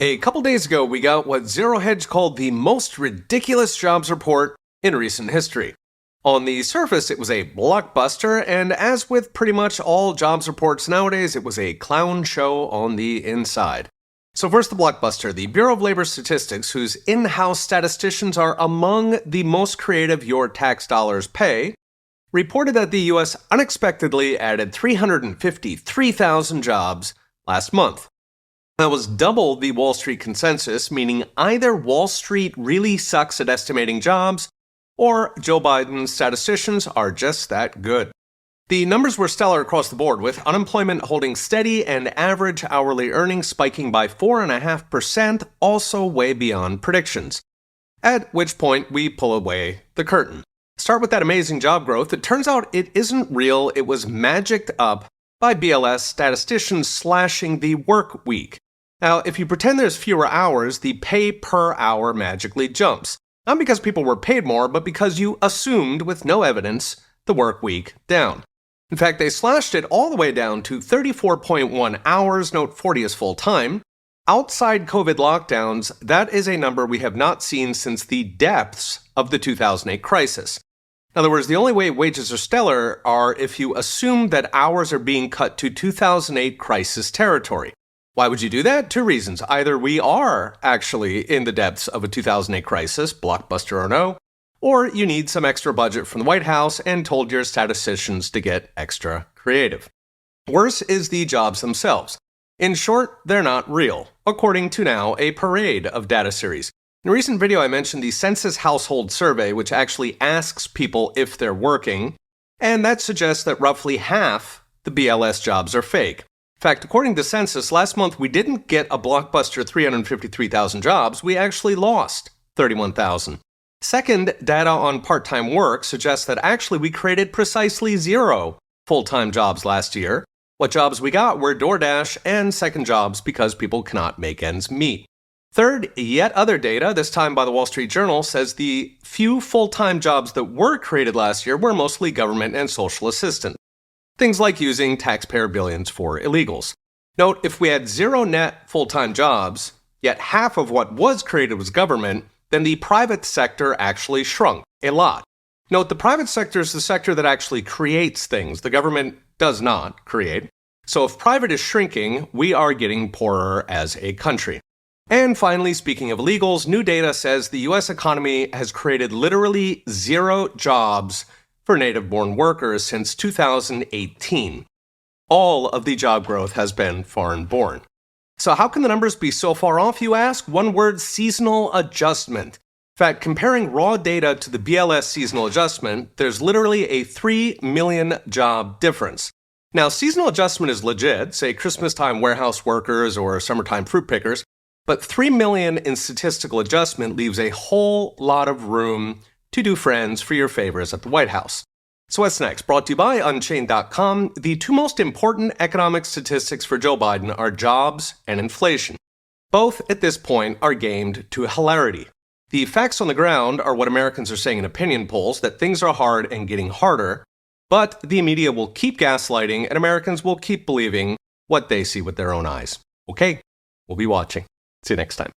A couple days ago, we got what Zero Hedge called the most ridiculous jobs report in recent history. On the surface, it was a blockbuster, and as with pretty much all jobs reports nowadays, it was a clown show on the inside. So first, the blockbuster, the Bureau of Labor Statistics, whose in-house statisticians are among the most creative your tax dollars pay, reported that the U.S. unexpectedly added 353,000 jobs last month. That was double the Wall Street consensus, meaning either Wall Street really sucks at estimating jobs, or Joe Biden's statisticians are just that good. The numbers were stellar across the board, with unemployment holding steady and average hourly earnings spiking by 4.5%, also way beyond predictions. At which point, we pull away the curtain. Start with that amazing job growth. It turns out it isn't real, it was magicked up by BLS statisticians slashing the work week. Now, if you pretend there's fewer hours, the pay per hour magically jumps. Not because people were paid more, but because you assumed, with no evidence, the work week down. In fact, they slashed it all the way down to 34.1 hours, note 40 is full-time. Outside COVID lockdowns, that is a number we have not seen since the depths of the 2008 crisis. In other words, the only way wages are stellar are if you assume that hours are being cut to 2008 crisis territory. Why would you do that? Two reasons. Either we are actually in the depths of a 2008 crisis, blockbuster or no, or you need some extra budget from the White House and told your statisticians to get extra creative. Worse is the jobs themselves. In short, they're not real, according to now a parade of data series. In a recent video, I mentioned the Census Household Survey, which actually asks people if they're working, and that suggests that roughly half the BLS jobs are fake. In fact, according to Census, last month we didn't get a blockbuster 353,000 jobs, we actually lost 31,000. Second, data on part-time work suggests that actually we created precisely 0 full-time jobs last year. What jobs we got were DoorDash and second jobs because people cannot make ends meet. Third, yet other data, this time by the Wall Street Journal, says the few full-time jobs that were created last year were mostly government and social assistance. Things like using taxpayer billions for illegals. Note, if we had 0 net full-time jobs, yet half of what was created was government, then the private sector actually shrunk a lot. Note, the private sector is the sector that actually creates things. The government does not create. So if private is shrinking, we are getting poorer as a country. And finally, speaking of illegals, new data says the US economy has created literally 0 jobs for native-born workers since 2018. All of the job growth has been foreign-born. So how can the numbers be so far off, you ask? One word, seasonal adjustment. In fact, comparing raw data to the BLS seasonal adjustment, there's literally a 3 million job difference. Now, seasonal adjustment is legit, say Christmas-time warehouse workers or summertime fruit pickers, but 3 million in statistical adjustment leaves a whole lot of room to do friends for your favors at the White House. So what's next? Brought to you by Unchained.com. The two most important economic statistics for Joe Biden are jobs and inflation. Both, at this point, are gamed to hilarity. The facts on the ground are what Americans are saying in opinion polls, that things are hard and getting harder, but the media will keep gaslighting and Americans will keep believing what they see with their own eyes. Okay, we'll be watching. See you next time.